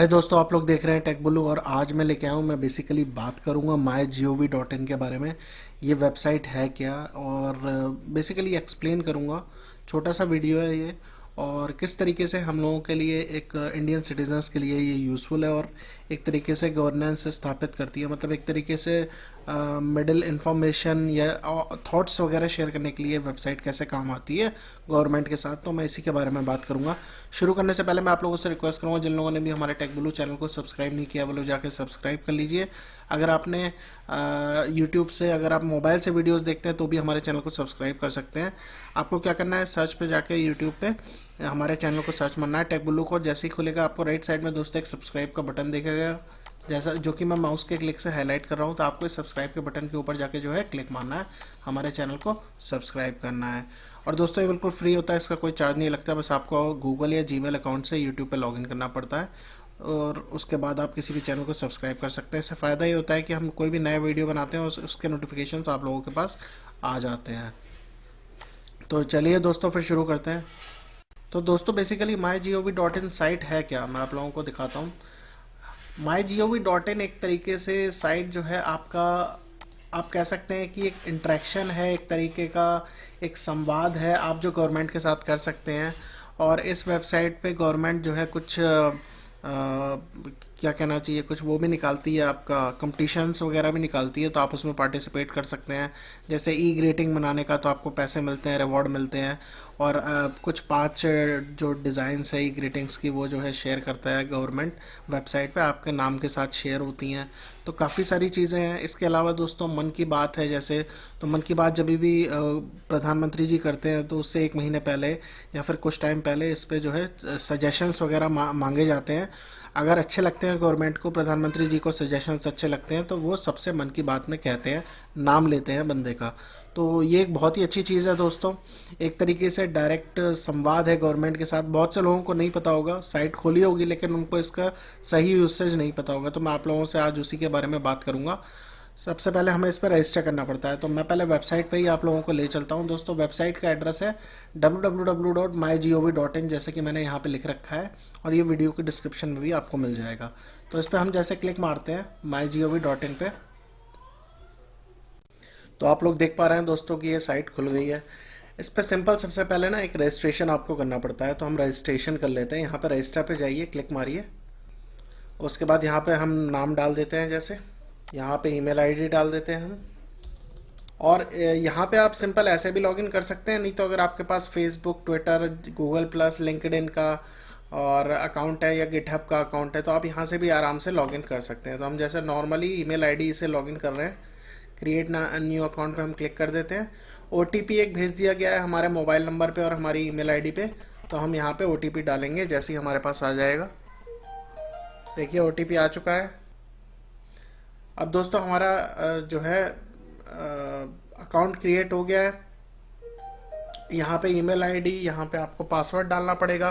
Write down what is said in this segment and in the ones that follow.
हाय दोस्तों, आप लोग देख रहे हैं टेक बुल्लू और आज मैं लेके आया हूँ। मैं बेसिकली बात करूँगा mygov.in के बारे में। ये वेबसाइट है क्या और बेसिकली एक्सप्लेन करूँगा। छोटा सा वीडियो है ये, और किस तरीके से हम लोगों के लिए एक इंडियन सिटीजन्स के लिए ये यूज़फुल है और एक तरीके से गवर्नेंस स्थापित करती है। मतलब एक तरीके से मिडिल इंफॉर्मेशन या थॉट्स वगैरह शेयर करने के लिए वेबसाइट कैसे काम आती है गवर्नमेंट के साथ, तो मैं इसी के बारे में बात करूंगा। शुरू करने से पहले मैं आप लोगों से रिक्वेस्ट करूंगा, जिन लोगों ने भी हमारे टेक ब्लू चैनल को सब्सक्राइब नहीं किया वो लोग जाके सब्सक्राइब कर लीजिए। अगर आपने यूट्यूब से, अगर आप मोबाइल से वीडियोस देखते हैं तो भी हमारे चैनल को सब्सक्राइब कर सकते हैं। आपको क्या करना है, सर्च पे जाके यूट्यूब पे हमारे चैनल को सर्च करना है टेक ब्लू को। जैसे ही खुलेगा आपको राइट साइड में दोस्तों एक सब्सक्राइब का बटन दिखेगा, जैसा जो कि मैं माउस के क्लिक से हाईलाइट कर रहा हूँ। तो आपको इस सब्सक्राइब के बटन के ऊपर जाके जो है क्लिक मारना है, हमारे चैनल को सब्सक्राइब करना है। और दोस्तों ये बिल्कुल फ्री होता है, इसका कोई चार्ज नहीं लगता। बस आपको गूगल या जीमेल अकाउंट से यूट्यूब पे लॉगिन करना पड़ता है और उसके बाद आप किसी भी चैनल को सब्सक्राइब कर सकते हैं। इससे फ़ायदा ये होता है कि हम कोई भी नया वीडियो बनाते हैं उसके नोटिफिकेशंस आप लोगों के पास आ जाते हैं। तो चलिए दोस्तों फिर शुरू करते हैं। तो दोस्तों बेसिकली mygov.in साइट है क्या, मैं आप लोगों को दिखाता हूँ। mygov.in एक तरीके से साइट जो है आपका, आप कह सकते हैं कि एक इंटरेक्शन है, एक तरीके का एक संवाद है आप जो गवर्नमेंट के साथ कर सकते हैं। और इस वेबसाइट पे गवर्नमेंट जो है कुछ क्या कहना चाहिए, कुछ वो भी निकालती है, आपका कंपटीशंस वगैरह भी निकालती है, तो आप उसमें पार्टिसिपेट कर सकते हैं। जैसे ई ग्रेटिंग बनाने का तो आपको पैसे मिलते हैं, रिवॉर्ड मिलते हैं। और कुछ 5 जो डिज़ाइंस है ई ग्रेटिंग्स की वो जो है शेयर करता है गवर्नमेंट वेबसाइट पे, आपके नाम के साथ शेयर होती हैं। तो काफ़ी सारी चीज़ें हैं। इसके अलावा दोस्तों मन की बात है जैसे, तो मन की बात जब भी प्रधानमंत्री जी करते हैं तो उससे एक महीने पहले या फिर कुछ टाइम पहले इस पे जो है सजेशंस वगैरह मांगे जाते हैं। अगर अच्छे लगते हैं गवर्नमेंट को, प्रधानमंत्री जी को सजेशंस अच्छे लगते हैं तो वो सबसे मन की बात में कहते हैं, नाम लेते हैं बंदे का। तो ये एक बहुत ही अच्छी चीज़ है दोस्तों। एक तरीके से डायरेक्ट संवाद है गवर्नमेंट के साथ। बहुत से लोगों को नहीं पता होगा, साइट खोली होगी लेकिन उनको इसका सही यूसेज नहीं पता होगा, तो मैं आप लोगों से आज उसी के बारे में बात करूंगा। सबसे पहले हमें इस पर रजिस्टर करना पड़ता है, तो मैं पहले वेबसाइट पे ही आप लोगों को ले चलता हूं। दोस्तों वेबसाइट का एड्रेस है www.mygov.in, जैसे कि मैंने यहाँ पे लिख रखा है और ये वीडियो के डिस्क्रिप्शन में भी आपको मिल जाएगा। तो इस पर हम जैसे क्लिक मारते हैं mygov.in पे, तो आप लोग देख पा रहे हैं दोस्तों कि ये साइट खुल गई है। इस पर सिंपल सबसे पहले ना एक रजिस्ट्रेशन आपको करना पड़ता है, तो हम रजिस्ट्रेशन कर लेते हैं। यहाँ पर रजिस्टर पे जाइए, क्लिक मारिए। उसके बाद यहाँ पे हम नाम डाल देते हैं, जैसे यहाँ पे ईमेल आईडी डाल देते हैं हम। और यहाँ पे आप सिंपल ऐसे भी लॉगिन कर सकते हैं, नहीं तो अगर आपके पास Facebook, Twitter, Google plus, LinkedIn का और अकाउंट है या गिटहब का अकाउंट है तो आप यहाँ से भी आराम से लॉगिन कर सकते हैं। तो हम जैसे नॉर्मली ईमेल आईडी से लॉगिन कर रहे हैं, क्रिएट न्यू अकाउंट पे हम क्लिक कर देते हैं। ओटीपी एक भेज दिया गया है हमारे मोबाइल नंबर पे और हमारी ईमेल आईडी पे, तो हम यहाँ पे ओटीपी डालेंगे जैसे ही हमारे पास आ जाएगा। देखिए ओटीपी आ चुका है। अब दोस्तों हमारा जो है अकाउंट क्रिएट हो गया है। यहाँ पे ईमेल आईडी, यहाँ पे आपको पासवर्ड डालना पड़ेगा।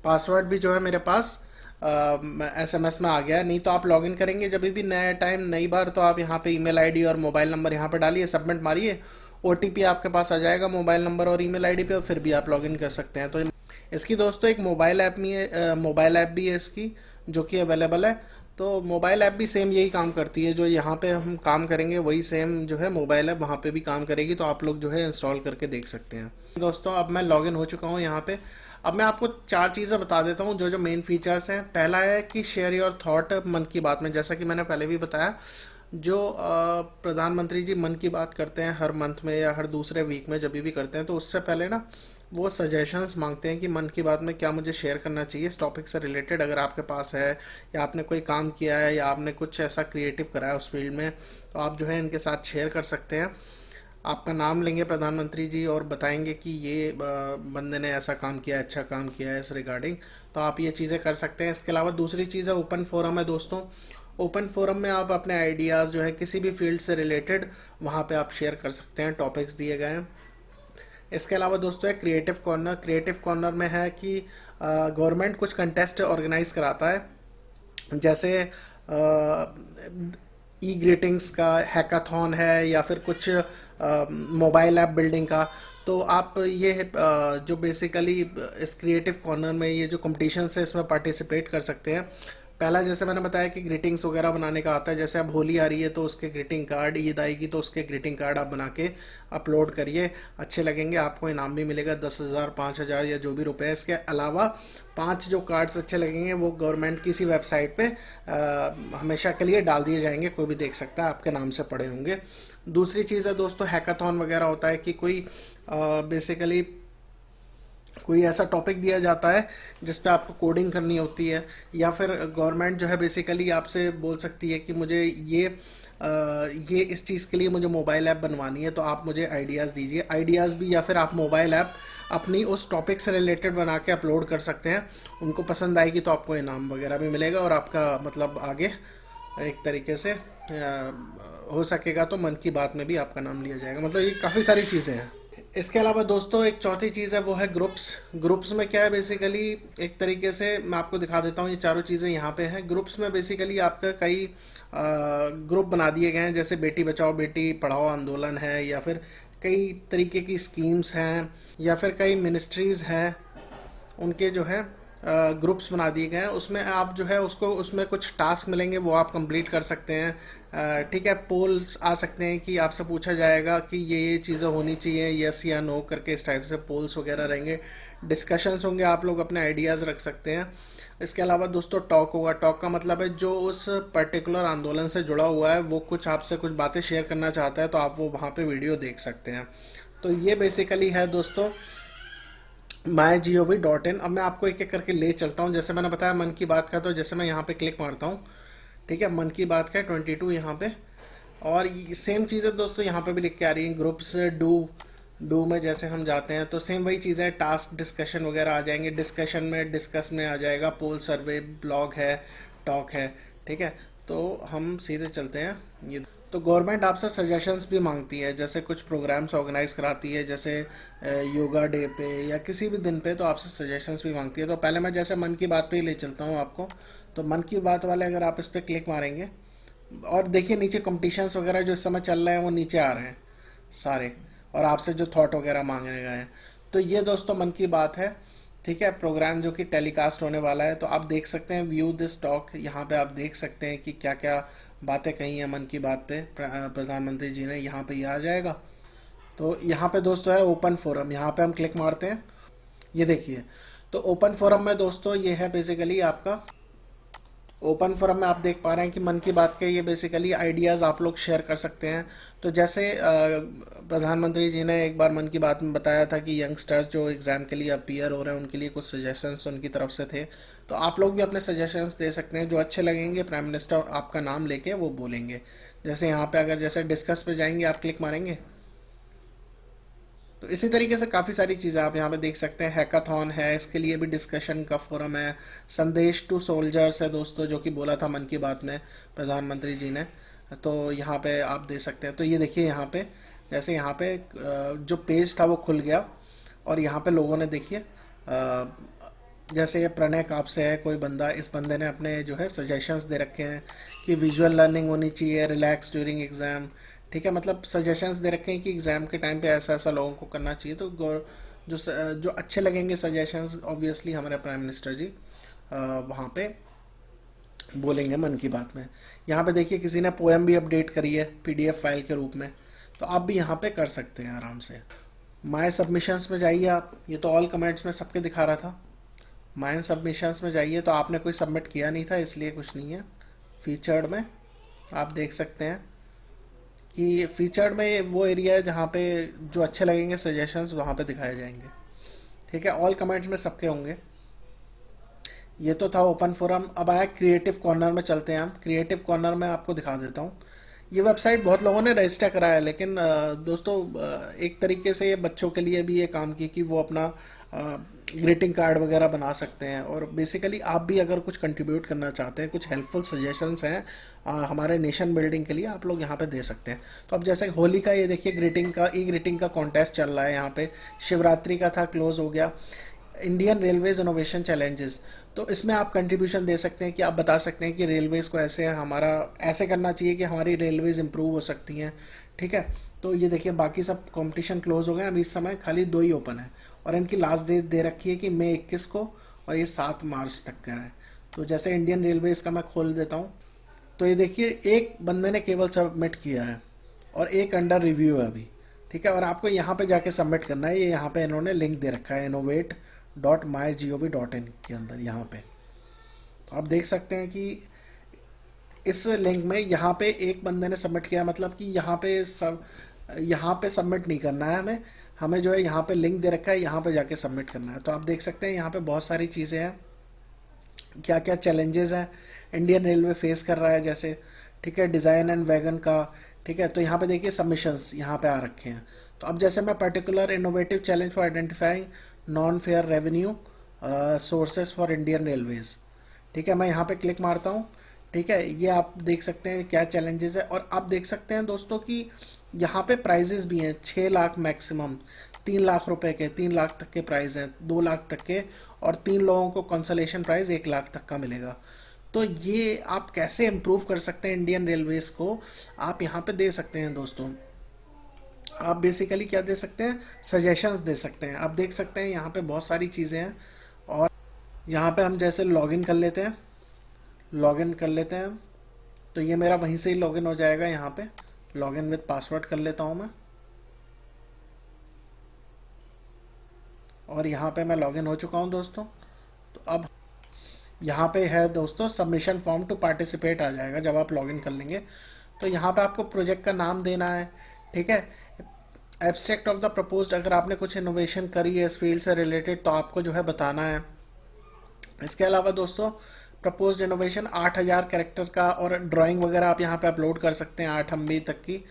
पासवर्ड भी जो है मेरे पास एसएमएस में आ गया है। नहीं तो आप लॉगिन करेंगे जब भी नया टाइम, नई बार, तो आप यहाँ पे ईमेल आईडी और मोबाइल नंबर यहाँ पे डालिए, सबमिट मारिए, ओटीपी आपके पास आ जाएगा मोबाइल नंबर और ईमेल आईडी पे, और फिर भी आप लॉगिन कर सकते हैं। तो इसकी दोस्तों एक मोबाइल ऐप भी है इसकी, जो कि अवेलेबल है। तो मोबाइल ऐप भी सेम यही काम करती है, जो यहाँ पे हम काम करेंगे वही सेम जो है मोबाइल ऐप वहाँ पे भी काम करेगी। तो आप लोग जो है इंस्टॉल करके देख सकते हैं। दोस्तों अब मैं लॉगिन हो चुका हूँ यहाँ पे। अब मैं आपको 4 चीज़ें बता देता हूँ जो जो मेन फीचर्स हैं। पहला है कि शेयर योर थॉट मन की बात में, जैसा कि मैंने पहले भी बताया, जो प्रधानमंत्री जी मन की बात करते हैं हर मंथ में या हर दूसरे वीक में जब भी करते हैं, तो उससे पहले ना वो सजेशंस मांगते हैं कि मन की बात में क्या मुझे शेयर करना चाहिए इस टॉपिक से रिलेटेड, अगर आपके पास है या आपने कोई काम किया है या आपने कुछ ऐसा क्रिएटिव करा है उस फील्ड में, तो आप जो है इनके साथ शेयर कर सकते हैं। आपका नाम लेंगे प्रधानमंत्री जी और बताएंगे कि ये बंदे ने ऐसा काम किया है, अच्छा काम किया है इस रिगार्डिंग, तो आप ये चीज़ें कर सकते हैं। इसके अलावा दूसरी चीज़ है ओपन फोरम है दोस्तों। ओपन फोरम में आप अपने आइडियाज़ जो है किसी भी फील्ड से रिलेटेड वहाँ पे आप शेयर कर सकते हैं, टॉपिक्स दिए गए हैं। इसके अलावा दोस्तों है क्रिएटिव कॉर्नर। क्रिएटिव कॉर्नर में है कि गवर्नमेंट कुछ कंटेस्ट ऑर्गेनाइज कराता है, जैसे ई ग्रीटिंग्स का हैकाथॉन है या फिर कुछ मोबाइल ऐप बिल्डिंग का। तो आप ये जो बेसिकली इस क्रिएटिव कॉर्नर में ये जो कंपटीशन है इसमें पार्टिसिपेट कर सकते हैं। पहला जैसे मैंने बताया कि ग्रीटिंग्स वगैरह बनाने का आता है, जैसे अब होली आ रही है तो उसके ग्रीटिंग कार्ड, ईद आएगी तो उसके ग्रीटिंग कार्ड आप बना के अपलोड करिए, अच्छे लगेंगे, आपको इनाम भी मिलेगा 10,000 5,000 या जो भी रुपए है। इसके अलावा 5 जो कार्ड्स अच्छे लगेंगे वो गवर्नमेंट की सी वेबसाइट पे हमेशा के लिए डाल दिए जाएंगे, कोई भी देख सकता है, आपके नाम से पड़े होंगे। दूसरी चीज़ है दोस्तों, हैकाथॉन वगैरह होता है कि कोई बेसिकली कोई ऐसा टॉपिक दिया जाता है जिस पे आपको कोडिंग करनी होती है, या फिर गवर्नमेंट जो है बेसिकली आपसे बोल सकती है कि मुझे ये इस चीज़ के लिए मुझे मोबाइल ऐप बनवानी है, तो आप मुझे आइडियाज़ दीजिए। आइडियाज़ भी, या फिर आप मोबाइल ऐप अपनी उस टॉपिक से रिलेटेड बना के अपलोड कर सकते हैं। उनको पसंद आएगी तो आपको इनाम वगैरह भी मिलेगा, और आपका मतलब आगे एक तरीके से हो सकेगा तो मन की बात में भी आपका नाम लिया जाएगा। मतलब ये काफ़ी सारी चीज़ें हैं। इसके अलावा दोस्तों एक चौथी चीज़ है, वो है ग्रुप्स। ग्रुप्स में क्या है बेसिकली, एक तरीके से मैं आपको दिखा देता हूँ, ये चारों चीज़ें यहाँ पे हैं। ग्रुप्स में बेसिकली आपका कई ग्रुप बना दिए गए हैं, जैसे बेटी बचाओ बेटी पढ़ाओ आंदोलन है, या फिर कई तरीके की स्कीम्स हैं, या फिर कई मिनिस्ट्रीज़ हैं, उनके जो है ग्रुप्स बना दिए गए हैं। उसमें आप जो है उसको, उसमें कुछ टास्क मिलेंगे वो आप कंप्लीट कर सकते हैं। ठीक है, पोल्स आ सकते हैं कि आपसे पूछा जाएगा कि ये चीज़ें होनी चाहिए, यस या नो करके, इस टाइप से पोल्स वगैरह रहेंगे। डिस्कशंस होंगे, आप लोग अपने आइडियाज़ रख सकते हैं। इसके अलावा दोस्तों टॉक होगा। टॉक का मतलब है जो उस पर्टिकुलर आंदोलन से जुड़ा हुआ है वो कुछ आपसे कुछ बातें शेयर करना चाहता है, तो आप वो वहाँ पे वीडियो देख सकते हैं। तो ये बेसिकली है दोस्तों MyGov.in। अब मैं आपको एक एक करके ले चलता हूँ। जैसे मैंने बताया मन की बात का, तो जैसे मैं यहाँ पे क्लिक मारता हूँ, ठीक है, मन की बात का 22 यहाँ पे, और सेम चीज़ है दोस्तों यहाँ पे भी लिख के आ रही है। ग्रुप्स डू में जैसे हम जाते हैं तो सेम वही चीज़ है, टास्क डिस्कशन वगैरह आ जाएंगे। डिस्कशन में डिस्कस में आ जाएगा, पोल सर्वे, ब्लॉग है, टॉक है, ठीक है। तो हम सीधे चलते हैं। ये तो गवर्नमेंट आपसे सजेशंस भी मांगती है, जैसे कुछ प्रोग्राम्स ऑर्गेनाइज कराती है, जैसे योगा डे पे या किसी भी दिन पे, तो आपसे सजेशंस भी मांगती है। तो पहले मैं जैसे मन की बात पे ही ले चलता हूँ आपको। तो मन की बात वाले अगर आप इस पर क्लिक मारेंगे, और देखिए नीचे कॉम्पिटिशन्स वगैरह जो इस समय चल रहे हैं वो नीचे आ रहे हैं सारे, और आपसे जो थॉट वगैरह मांगे गए हैं। तो ये दोस्तों मन की बात है, ठीक है, प्रोग्राम जो कि टेलीकास्ट होने वाला है। तो आप देख सकते हैं व्यू दिस टॉक, यहाँ पे आप देख सकते हैं कि क्या क्या बातें कही हैं मन की बात पे प्रधानमंत्री जी ने, यहाँ पे ये आ जाएगा। तो यहाँ पे दोस्तों है ओपन फोरम, यहाँ पे हम क्लिक मारते हैं, ये देखिए। तो ओपन फोरम में दोस्तों ये है बेसिकली आपका, ओपन फोरम में आप देख पा रहे हैं कि मन की बात के ये बेसिकली आइडियाज़ आप लोग शेयर कर सकते हैं। तो जैसे प्रधानमंत्री जी ने एक बार मन की बात में बताया था कि यंगस्टर्स जो एग्ज़ाम के लिए अपीयर हो रहे हैं उनके लिए कुछ सजेशंस उनकी तरफ से थे, तो आप लोग भी अपने सजेशंस दे सकते हैं, जो अच्छे लगेंगे प्राइम मिनिस्टर आपका नाम लेके वो बोलेंगे। जैसे यहाँ पे अगर जैसे डिस्कस पे जाएंगे, आप क्लिक मारेंगे, तो इसी तरीके से काफ़ी सारी चीज़ें आप यहाँ पे देख सकते हैं। हैकाथॉन है, इसके लिए भी डिस्कशन का फोरम है। संदेश टू सोल्जर्स है दोस्तों, जो कि बोला था मन की बात में प्रधानमंत्री जी ने, तो यहाँ पे आप दे सकते हैं। तो ये देखिए यहाँ पे, जैसे यहाँ पे जो पेज था वो खुल गया, और यहाँ पे लोगों ने देखिए जैसे ये प्रणय काप से है कोई बंदा, इस बंदे ने अपने जो है सजेशंस दे रखे हैं कि विजुअल लर्निंग होनी चाहिए, रिलैक्स ड्यूरिंग एग्ज़ाम, ठीक है, मतलब सजेशंस दे रखे हैं कि एग्ज़ाम के टाइम पे ऐसा ऐसा लोगों को करना चाहिए। तो जो अच्छे लगेंगे सजेशंस, ऑब्वियसली हमारे प्राइम मिनिस्टर जी वहाँ पे बोलेंगे मन की बात में। यहाँ पे देखिए किसी ने पोएम भी अपडेट करी है PDF फाइल के रूप में, तो आप भी यहाँ पे कर सकते हैं आराम से। माय सबमिशंस में जाइए आप, ये तो ऑल कमेंट्स में सबके दिखा रहा था। माय सबमिशंस में जाइए, तो आपने कोई सबमिट किया नहीं था इसलिए कुछ नहीं है। फीचर्ड में आप देख सकते हैं कि फीचर्ड में वो एरिया है जहाँ पे जो अच्छे लगेंगे सजेशंस वहाँ पे दिखाए जाएंगे, ठीक है। ऑल कमेंट्स में सबके होंगे। ये तो था ओपन फोरम। अब आया क्रिएटिव कॉर्नर में, चलते हैं हम। क्रिएटिव कॉर्नर में आपको दिखा देता हूँ। ये वेबसाइट बहुत लोगों ने रजिस्टर कराया है, लेकिन दोस्तों एक तरीके से ये बच्चों के लिए भी ये काम की कि वो अपना ग्रीटिंग कार्ड वगैरह बना सकते हैं। और बेसिकली आप भी अगर कुछ कंट्रीब्यूट करना चाहते हैं, कुछ हेल्पफुल सजेशंस हैं हमारे नेशन बिल्डिंग के लिए, आप लोग यहाँ पे दे सकते हैं। तो अब जैसे होली का ये देखिए ग्रीटिंग का, ग्रीटिंग का कॉन्टेस्ट चल रहा है यहाँ पे। शिवरात्रि का था, क्लोज हो गया। इंडियन रेलवेज इनोवेशन चैलेंजेस, तो इसमें आप कंट्रीब्यूशन दे सकते हैं कि आप बता सकते हैं कि रेलवेज़ को ऐसे हमारा ऐसे करना चाहिए कि हमारी रेलवेज़ इंप्रूव हो सकती हैं, ठीक है। तो ये देखिए बाकी सब कंपटीशन क्लोज हो गए, अभी इस समय खाली 2 ही ओपन है और इनकी लास्ट डेट दे रखी है कि मई 21 को, और ये 7 मार्च तक का है। तो जैसे इंडियन रेलवे इसका मैं खोल देता हूँ, तो ये देखिए एक बंदे ने केवल सबमिट किया है और एक अंडर रिव्यू है अभी, ठीक है। और आपको यहाँ पे जाके सबमिट करना है, ये यहाँ पे इन्होंने लिंक दे रखा है innovate.mygov.in के अंदर यहाँ पे। तो आप देख सकते हैं कि इस लिंक में यहाँ पे एक बंदे ने सबमिट किया, मतलब कि यहाँ पे सबमिट नहीं करना है हमें, हमें जो है यहाँ पे लिंक दे रखा है, यहाँ पे जाके सबमिट करना है। तो आप देख सकते हैं यहाँ पे बहुत सारी चीज़ें हैं, क्या क्या चैलेंजेस हैं इंडियन रेलवे फेस कर रहा है जैसे, ठीक है, डिज़ाइन एंड वैगन का, ठीक है। तो यहाँ पे देखिए सबमिशंस यहाँ पे आ रखे हैं। तो अब जैसे मैं particular innovative challenge for identifying non fair revenue sources for Indian railways, ठीक है, मैं यहाँ पे क्लिक मारता हूँ, ठीक है। ये आप देख सकते हैं क्या चैलेंजेस है, और आप देख सकते हैं दोस्तों कि यहाँ पे प्राइजेस भी हैं 6 लाख मैक्सिमम, 3 लाख रुपए के, 3 लाख तक के प्राइस हैं, 2 लाख तक के, और 3 लोगों को कंसोलेशन प्राइस 1 लाख तक का मिलेगा। तो ये आप कैसे इम्प्रूव कर सकते हैं इंडियन रेलवेज को, आप यहाँ पे दे सकते हैं दोस्तों। आप बेसिकली क्या दे सकते हैं, सजेशंस दे सकते हैं। आप देख सकते हैं यहाँ पे बहुत सारी चीज़ें हैं, और यहाँ पे हम जैसे लॉगिन कर लेते हैं, लॉगिन कर लेते हैं, तो ये मेरा वहीं से ही लॉगिन हो जाएगा। यहाँ पे लॉगिन विद पासवर्ड कर लेता हूँ मैं, और यहाँ पे मैं लॉगिन हो चुका हूँ दोस्तों। तो अब यहाँ पे है दोस्तों सबमिशन फॉर्म टू पार्टिसिपेट आ जाएगा जब आप लॉगिन कर लेंगे। तो यहाँ पे आपको प्रोजेक्ट का नाम देना है, ठीक है। एब्स्ट्रैक्ट ऑफ द प्रपोज्ड, अगर आपने कुछ इनोवेशन करी है इस फील्ड से रिलेटेड तो आपको जो है बताना है। इसके अलावा दोस्तों प्रपोज्ड इनोवेशन 8000 कैरेक्टर का, और ड्राइंग वगैरह आप यहाँ पे अपलोड कर सकते हैं 8 MB तक की,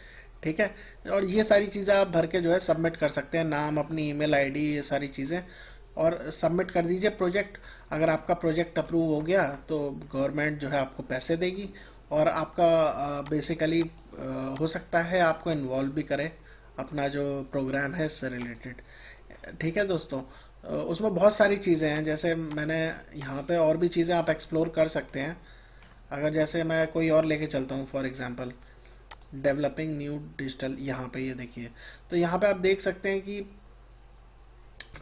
ठीक है। और ये सारी चीज़ें आप भर के जो है सबमिट कर सकते हैं, नाम, अपनी ईमेल आईडी, ये सारी चीज़ें, और सबमिट कर दीजिए प्रोजेक्ट। अगर आपका प्रोजेक्ट अप्रूव हो गया तो गवर्नमेंट जो है आपको पैसे देगी, और आपका बेसिकली हो सकता है आपको इन्वॉल्व भी करे अपना जो प्रोग्राम है इससे रिलेटेड, ठीक है दोस्तों। उसमें बहुत सारी चीज़ें हैं, जैसे मैंने यहाँ पे और भी चीज़ें आप एक्सप्लोर कर सकते हैं। अगर जैसे मैं कोई और लेके चलता हूँ, for example developing new digital, यहाँ पे ये देखिए, तो यहाँ पे आप देख सकते हैं कि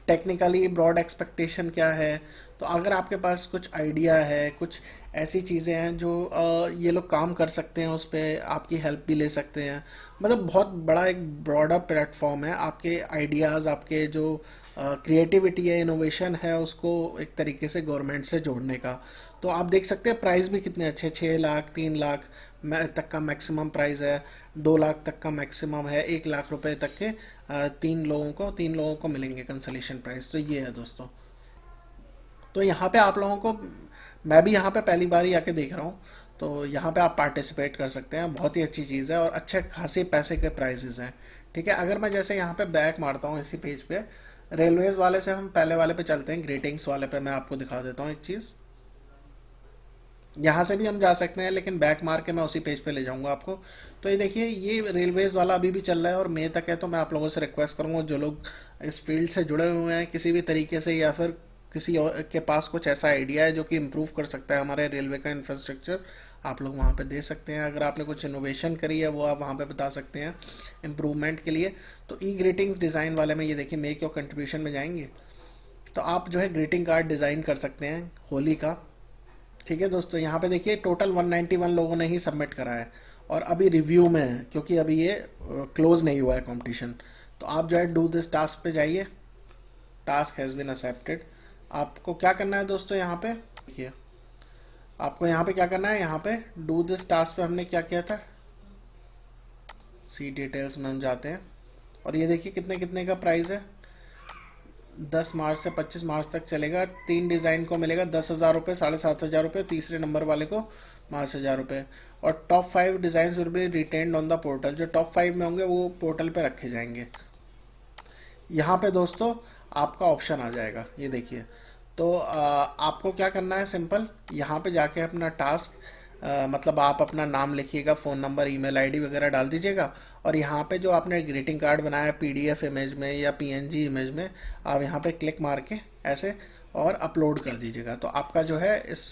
टेक्निकली ब्रॉड एक्सपेक्टेशन क्या है। तो अगर आपके पास कुछ आइडिया है, कुछ ऐसी चीज़ें हैं जो ये लोग काम कर सकते हैं, उस पर आपकी हेल्प भी ले सकते हैं। मतलब बहुत बड़ा एक ब्रॉडर प्लेटफॉर्म है, आपके आइडियाज़, आपके जो क्रिएटिविटी है, इनोवेशन है, उसको एक तरीके से गवर्नमेंट से जोड़ने का। तो आप देख सकते हैं प्राइस भी कितने अच्छे, 6 लाख, 3 लाख तक का मैक्सिमम प्राइस है, 2 लाख तक का मैक्सिमम है, 1 लाख रुपए तक के 3 लोगों को मिलेंगे कंसलेशन प्राइस। तो ये है दोस्तों। तो यहाँ पे आप लोगों को, मैं भी यहाँ पे पहली बार ही आके देख रहा हूँ, तो यहाँ पे आप पार्टिसिपेट कर सकते हैं, बहुत ही अच्छी चीज़ है, और अच्छे खासे पैसे के प्राइजेज हैं, ठीक है। अगर मैं जैसे यहाँ पे बैक मारता हूँ इसी पेज पे, रेलवेज वाले से हम पहले वाले पे चलते हैं, ग्रीटिंग्स वाले पे मैं आपको दिखा देता हूँ एक चीज़। यहाँ से भी हम जा सकते हैं, लेकिन बैक मार के मैं उसी पेज पे ले जाऊंगा आपको। तो ये देखिए, ये रेलवेज वाला अभी भी चल रहा है और मई तक है। तो मैं आप लोगों से रिक्वेस्ट करूंगा, जो लोग इस फील्ड से जुड़े हुए हैं किसी भी तरीके से, या फिर किसी और के पास कुछ ऐसा आइडिया है जो कि इम्प्रूव कर सकता है हमारे रेलवे का इंफ्रास्ट्रक्चर, आप लोग वहाँ पे दे सकते हैं। अगर आपने कुछ इनोवेशन करी है वो आप वहाँ पे बता सकते हैं इम्प्रूवमेंट के लिए। तो ई ग्रीटिंग्स डिज़ाइन वाले में ये देखिए, मेक योर कंट्रीब्यूशन में जाएंगे तो आप जो है ग्रीटिंग कार्ड डिज़ाइन कर सकते हैं होली का, ठीक है दोस्तों। यहाँ पे देखिए टोटल 191 लोगों ने ही सबमिट करा है, और अभी रिव्यू में है क्योंकि अभी ये क्लोज नहीं हुआ है कंपटीशन। तो आप जो है डू दिस टास्क पे जाइए, टास्क हैज़ बीन एक्सेप्टेड। आपको क्या करना है दोस्तों, यहाँ पे देखिए, आपको यहाँ पे क्या करना है, यहाँ पे डू दिस टास्क पे हमने क्या किया था, सी डिटेल्स में हम जाते हैं, और ये देखिए कितने कितने का प्राइस है, 10 मार्च से 25 मार्च तक चलेगा। 3 डिज़ाइन को मिलेगा 10,000 रुपये, 7,500 रुपये, तीसरे नंबर वाले को 5,000 रुपये। और top 5 design will be retained on the portal, जो टॉप 5 में होंगे वो पोर्टल पे रखे जाएंगे। यहाँ पे दोस्तों आपका ऑप्शन आ जाएगा, ये देखिए। तो आपको क्या करना है, सिंपल यहाँ पे जाके अपना टास्क, मतलब आप अपना नाम लिखिएगा, फ़ोन नंबर, ईमेल आईडी वगैरह डाल दीजिएगा, और यहाँ पे जो आपने ग्रीटिंग कार्ड बनाया है पीडीएफ इमेज में या पीएनजी इमेज में, आप यहाँ पे क्लिक मार के ऐसे और अपलोड कर दीजिएगा। तो आपका जो है इस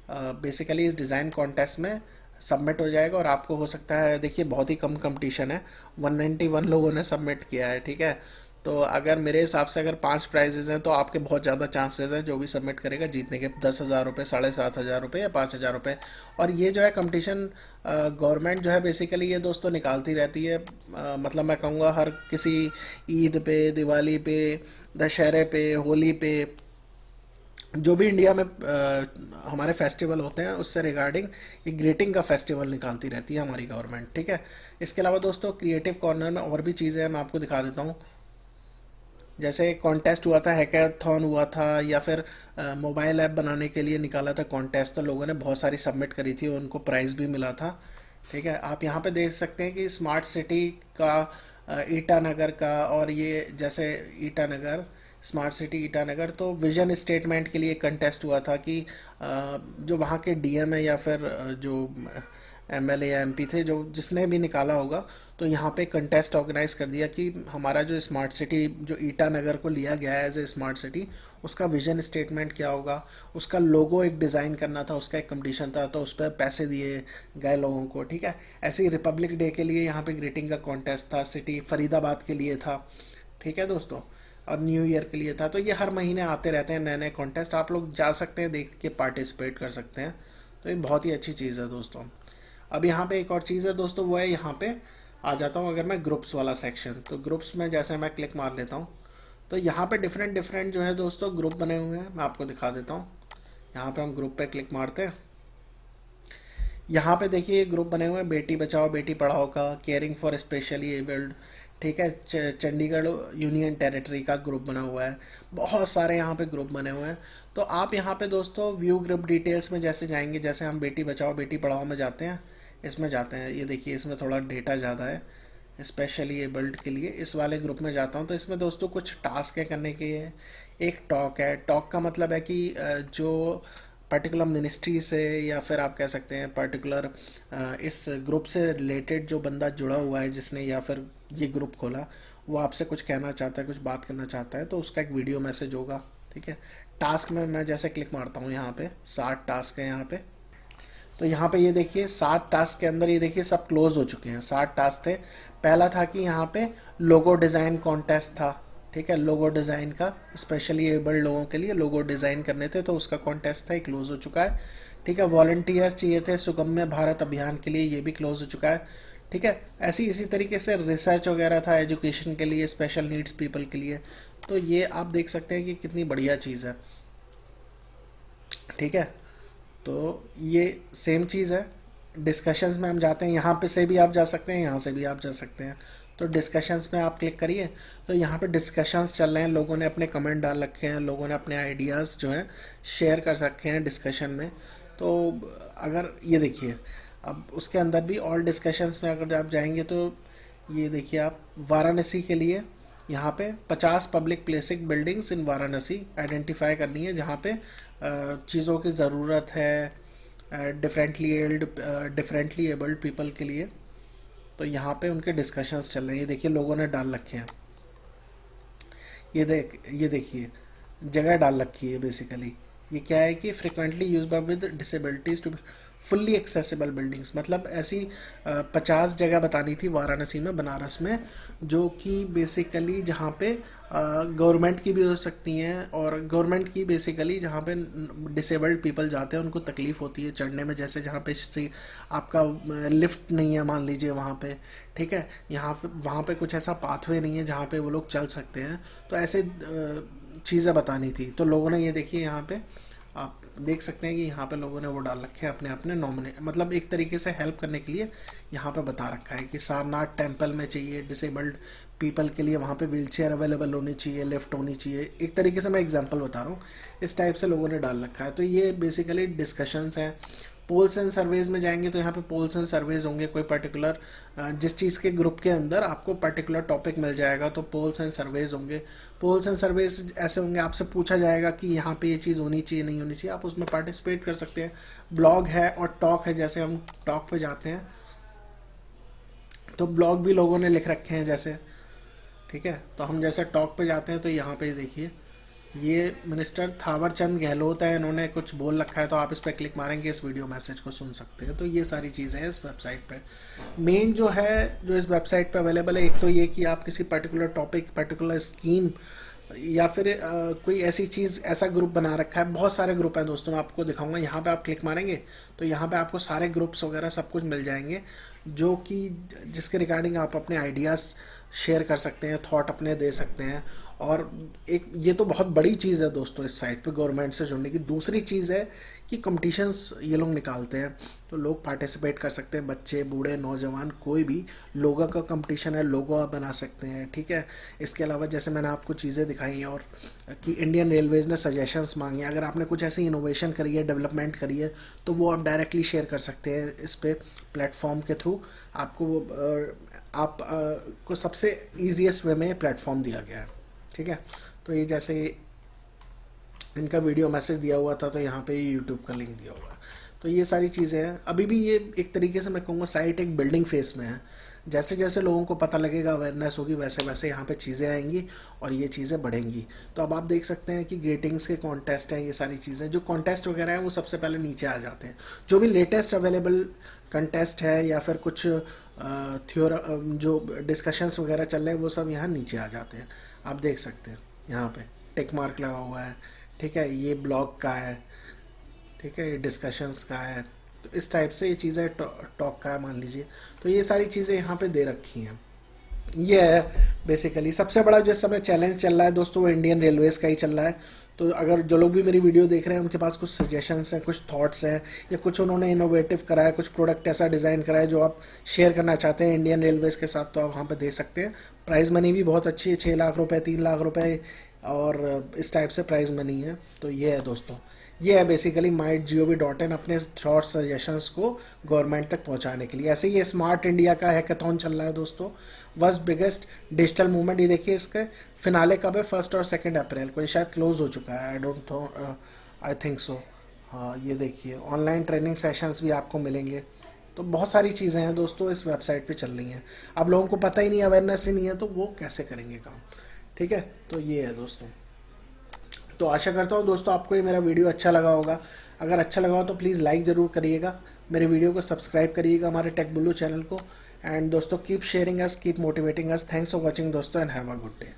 बेसिकली इस डिज़ाइन कॉन्टेस्ट में सबमिट हो जाएगा और आपको हो सकता है, देखिए बहुत ही कम कंपटीशन है, 191 लोगों ने सबमिट किया है, ठीक है। तो अगर मेरे हिसाब से अगर 5 प्राइजेज हैं तो आपके बहुत ज़्यादा चांसेस हैं जो भी सबमिट करेगा जीतने के, 10,000 रुपये, 7,500 रुपये या 5,000 रुपये। और ये जो है कंपटीशन गवर्नमेंट जो है बेसिकली ये दोस्तों निकालती रहती है, मतलब मैं कहूँगा हर किसी ईद पे, दिवाली पे, दशहरे पे, होली पे, जो भी इंडिया में हमारे फेस्टिवल होते हैं उससे रिगार्डिंग ये ग्रीटिंग का फेस्टिवल निकालती रहती है हमारी गवर्नमेंट, ठीक है। इसके अलावा दोस्तों क्रिएटिव कॉर्नर में और भी चीज़ें हैं, मैं आपको दिखा देता हूँ। जैसे कॉन्टेस्ट हुआ था, हैकाथॉन हुआ था, या फिर मोबाइल ऐप बनाने के लिए निकाला था कॉन्टेस्ट, तो लोगों ने बहुत सारी सबमिट करी थी, उनको प्राइज़ भी मिला था, ठीक है। आप यहाँ पे देख सकते हैं कि स्मार्ट सिटी का ईटानगर का, और ये जैसे ईटानगर, स्मार्ट सिटी ईटानगर, तो विजन स्टेटमेंट के लिए कंटेस्ट हुआ था कि जो वहाँ के डीएम है या फिर जो एमएलए या एमपी थे, जो जिसने भी निकाला होगा, तो यहाँ पे कंटेस्ट ऑर्गेनाइज कर दिया कि हमारा जो स्मार्ट सिटी जो ईटानगर को लिया गया है एज ए स्मार्ट सिटी, उसका विजन स्टेटमेंट क्या होगा, उसका लोगो एक डिज़ाइन करना था, उसका एक कंपटीशन था, तो उस पर पैसे दिए गए लोगों को, ठीक है। ऐसे ही रिपब्लिक डे के लिए यहाँ पे ग्रीटिंग का कॉन्टेस्ट था, सिटी फरीदाबाद के लिए था, ठीक है दोस्तों, और न्यू ईयर के लिए था। तो ये हर महीने आते रहते हैं नए नए कॉन्टेस्ट, आप लोग जा सकते हैं, देख के पार्टिसिपेट कर सकते हैं। तो ये बहुत ही अच्छी चीज़ है दोस्तों। अब यहाँ पे एक और चीज़ है दोस्तों, वो है यहाँ पे आ जाता हूँ अगर मैं ग्रुप्स वाला सेक्शन, तो ग्रुप्स में जैसे मैं क्लिक मार लेता हूँ तो यहाँ पे डिफरेंट डिफरेंट जो है दोस्तों ग्रुप बने हुए हैं, मैं आपको दिखा देता हूँ। यहाँ पे हम ग्रुप पे क्लिक मारते हैं, यहाँ पे देखिए ग्रुप बने हुए हैं, बेटी बचाओ बेटी पढ़ाओ का, केयरिंग फॉर स्पेशली एबल्ड, ठीक है, चंडीगढ़ यूनियन टेरिटरी का ग्रुप बना हुआ है, बहुत सारे यहाँ पे ग्रुप बने हुए हैं। तो आप यहाँ पे दोस्तों व्यू ग्रुप डिटेल्स में जैसे जाएंगे, जैसे हम बेटी बचाओ बेटी पढ़ाओ में जाते हैं, इसमें जाते हैं, ये देखिए इसमें थोड़ा डेटा ज़्यादा है, स्पेशली एबल्ड के लिए इस वाले ग्रुप में जाता हूँ। तो इसमें दोस्तों कुछ टास्क है करने के, एक टॉक है, टॉक का मतलब है कि जो पर्टिकुलर मिनिस्ट्री से या फिर आप कह सकते हैं पर्टिकुलर इस ग्रुप से रिलेटेड जो बंदा जुड़ा हुआ है जिसने या फिर ये ग्रुप खोला, वो आपसे कुछ कहना चाहता है, कुछ बात करना चाहता है, तो उसका एक वीडियो मैसेज होगा, ठीक है। टास्क में मैं जैसे क्लिक मारता हूँ, यहाँ पे 60 टास्क है यहाँ पे, तो यहाँ पे ये देखिए 7 टास्क के अंदर ये देखिए सब क्लोज हो चुके हैं, 7 टास्क थे। पहला था कि यहाँ पे लोगो डिज़ाइन कॉन्टेस्ट था, ठीक है, लोगो डिज़ाइन का स्पेशली एबल्ड लोगों के लिए लोगो डिज़ाइन करने थे, तो उसका कॉन्टेस्ट था, ये क्लोज हो चुका है, ठीक है। वॉलंटियर्स चाहिए थे सुगम्य भारत अभियान के लिए, ये भी क्लोज हो चुका है, ठीक है। ऐसी इसी तरीके से रिसर्च वगैरह था एजुकेशन के लिए, स्पेशल नीड्स पीपल के लिए, तो ये आप देख सकते हैं कि कितनी बढ़िया चीज़ है, ठीक है। तो ये सेम चीज़ है, डिस्कशंस में हम जाते हैं, यहाँ पे से भी आप जा सकते हैं, यहाँ से भी आप जा सकते हैं। तो डिस्कशंस में आप क्लिक करिए, तो यहाँ पे डिस्कशंस चल रहे हैं, लोगों ने अपने कमेंट डाल रखे हैं, लोगों ने अपने आइडियाज़ जो हैं शेयर कर सकते हैं डिस्कशन में। तो अगर ये देखिए, अब उसके अंदर भी ऑल डिस्कशंस में अगर आप जाएंगे तो ये देखिए आप वाराणसी के लिए यहाँ पे 50 public places buildings in Varanasi identify करनी है जहाँ पे चीज़ों की ज़रूरत है डिफरेंटली एबल्ड पीपल के लिए। तो यहाँ पे उनके डिस्कशंस चल रहे हैं, ये देखिए लोगों ने डाल रखे हैं, ये देखिए जगह डाल रखी है बेसिकली। ये क्या है कि frequently use by with disabilities to fully accessible buildings, मतलब ऐसी 50 जगह बतानी थी वाराणसी में, बनारस में, जो कि बेसिकली जहाँ पे गवर्नमेंट की भी हो सकती हैं, और गवर्नमेंट की बेसिकली जहाँ पे डिसेबल्ड पीपल जाते हैं उनको तकलीफ़ होती है चढ़ने में, जैसे जहाँ पे आपका लिफ्ट नहीं है मान लीजिए वहाँ पे, ठीक है, यहाँ पे वहाँ पे कुछ ऐसा पाथवे नहीं है जहाँ पे वो लोग चल सकते हैं, तो ऐसे चीज़ें बतानी थी। तो लोगों ने ये देखिए यहाँ पे आप देख सकते हैं कि यहाँ पे लोगों ने वो डाल रखे हैं अपने अपने नॉमिनेट, मतलब एक तरीके से हेल्प करने के लिए यहाँ पे बता रखा है कि सारनाथ टेम्पल में चाहिए डिसेबल्ड पीपल के लिए, वहाँ पे व्हीलचेयर अवेलेबल होनी चाहिए, लिफ्ट होनी चाहिए, एक तरीके से मैं एग्जांपल बता रहा हूँ, इस टाइप से लोगों ने डाल रखा है। तो ये बेसिकली डिस्कशंस हैं। पोल्स एंड सर्वेज में जाएंगे तो यहाँ पे पोल्स एंड सर्वेज होंगे, कोई पर्टिकुलर जिस चीज़ के ग्रुप के अंदर आपको पर्टिकुलर टॉपिक मिल जाएगा तो पोल्स एंड सर्वेज होंगे। पोल्स एंड सर्वेज ऐसे होंगे, आपसे पूछा जाएगा कि यहाँ पे ये चीज़ होनी चाहिए नहीं होनी चाहिए, आप उसमें पार्टिसिपेट कर सकते हैं। ब्लॉग है और टॉक है, जैसे हम टॉक पे जाते हैं तो ब्लॉग भी लोगों ने लिख रखे हैं जैसे, ठीक है। तो हम जैसे टॉक पे जाते हैं तो यहाँ पे देखिए ये मिनिस्टर थावर चंद गहलोत है, इन्होंने कुछ बोल रखा है, तो आप इस पर क्लिक मारेंगे इस वीडियो मैसेज को सुन सकते हैं। तो ये सारी चीज़ें हैं इस वेबसाइट पे। मेन जो है जो इस वेबसाइट पे अवेलेबल है, एक तो ये कि आप किसी पर्टिकुलर टॉपिक, पर्टिकुलर स्कीम या फिर कोई ऐसी चीज़, ऐसा ग्रुप बना रखा है। बहुत सारे ग्रुप हैं दोस्तों, मैं आपको दिखाऊंगा। यहाँ पे आप क्लिक मारेंगे तो यहाँ पे आपको सारे ग्रुप्स वगैरह सब कुछ मिल जाएंगे, जो कि जिसके रिगार्डिंग आप अपने आइडियाज़ शेयर कर सकते हैं, थॉट अपने दे सकते हैं। और एक ये तो बहुत बड़ी चीज़ है दोस्तों इस साइट पे गवर्नमेंट से जुड़ने की। दूसरी चीज़ है कि कंपटीशंस ये लोग निकालते हैं, तो लोग पार्टिसिपेट कर सकते हैं, बच्चे, बूढ़े, नौजवान, कोई भी। लोगो का कंपटीशन है, लोगो आप बना सकते हैं, ठीक है। इसके अलावा जैसे मैंने आपको चीज़ें दिखाई, और कि इंडियन रेलवेज़ ने सजेशंस मांगे, अगर आपने कुछ ऐसी इनोवेशन करी है, डेवलपमेंट करी है, तो वो आप डायरेक्टली शेयर कर सकते हैं इस पे प्लेटफॉर्म के थ्रू। आपको आप को सबसे ईजीएस्ट वे में प्लेटफॉर्म दिया गया है, ठीक है। तो ये जैसे इनका वीडियो मैसेज दिया हुआ था, तो यहाँ पे यूट्यूब का लिंक दिया हुआ है। तो ये सारी चीज़ें हैं। अभी भी ये एक तरीके से मैं कहूँगा साइट एक बिल्डिंग फेस में है। जैसे जैसे लोगों को पता लगेगा, अवेयरनेस होगी, वैसे वैसे यहाँ पे चीज़ें आएंगी और ये चीज़ें बढ़ेंगी। तो अब आप देख सकते हैं कि ग्रीटिंग्स के कॉन्टेस्ट हैं, ये सारी चीज़ें, जो कॉन्टेस्ट वगैरह हैं वो सबसे पहले नीचे आ जाते हैं। जो भी लेटेस्ट अवेलेबल कंटेस्ट है या फिर कुछ जो डिस्कशंस वगैरह चल रहे हैं, वो सब यहाँ नीचे आ जाते हैं। आप देख सकते हैं यहाँ पे टिक मार्क लगा हुआ है, ठीक है। ये ब्लॉग का है, ठीक है, ये डिस्कशंस का है। तो इस टाइप से ये चीज़ें टॉक का है मान लीजिए। तो ये सारी चीज़ें यहाँ पे दे रखी हैं। ये है बेसिकली सबसे बड़ा जो इस समय चैलेंज चल रहा है दोस्तों, वो इंडियन रेलवेज़ का ही चल रहा है। तो अगर जो लोग भी मेरी वीडियो देख रहे हैं, उनके पास कुछ सजेशंस हैं, कुछ थॉट्स हैं, या कुछ उन्होंने इनोवेटिव करा है, कुछ प्रोडक्ट ऐसा डिज़ाइन करा है जो आप शेयर करना चाहते हैं इंडियन रेलवेज़ के साथ, तो आप वहाँ पर दे सकते हैं। प्राइज़ मनी भी बहुत अच्छी है, 6 लाख रुपए, 3 लाख रुपए, और इस टाइप से प्राइज़ मनी है। तो ये है दोस्तों, ये है बेसिकली MyGov.in अपने थॉट सजेशंस को गवर्नमेंट तक पहुंचाने के लिए। ऐसे ही ये स्मार्ट इंडिया का हैकाथॉन चल रहा है दोस्तों, वर्ल्ड बिगेस्ट डिजिटल मूवमेंट। ये देखिए, इसके फिनाले कब है, 1 और 2 अप्रैल को। ये शायद क्लोज हो चुका है, आई थिंक सो। हाँ, ये देखिए, ऑनलाइन ट्रेनिंग सेशंस भी आपको मिलेंगे। तो बहुत सारी चीज़ें हैं दोस्तों इस वेबसाइट पे चल रही हैं। अब लोगों को पता ही नहीं, अवेयरनेस ही नहीं है, तो वो कैसे करेंगे काम, ठीक है। तो ये है दोस्तों। तो आशा करता हूँ दोस्तों आपको ये मेरा वीडियो अच्छा लगा होगा। अगर अच्छा लगा हो तो प्लीज़ लाइक ज़रूर करिएगा, मेरे वीडियो को सब्सक्राइब करिएगा, हमारे टेक बुल्लू चैनल को। एंड दोस्तों, keep sharing us, keep motivating us. Thanks for watching दोस्तों, and have a good day.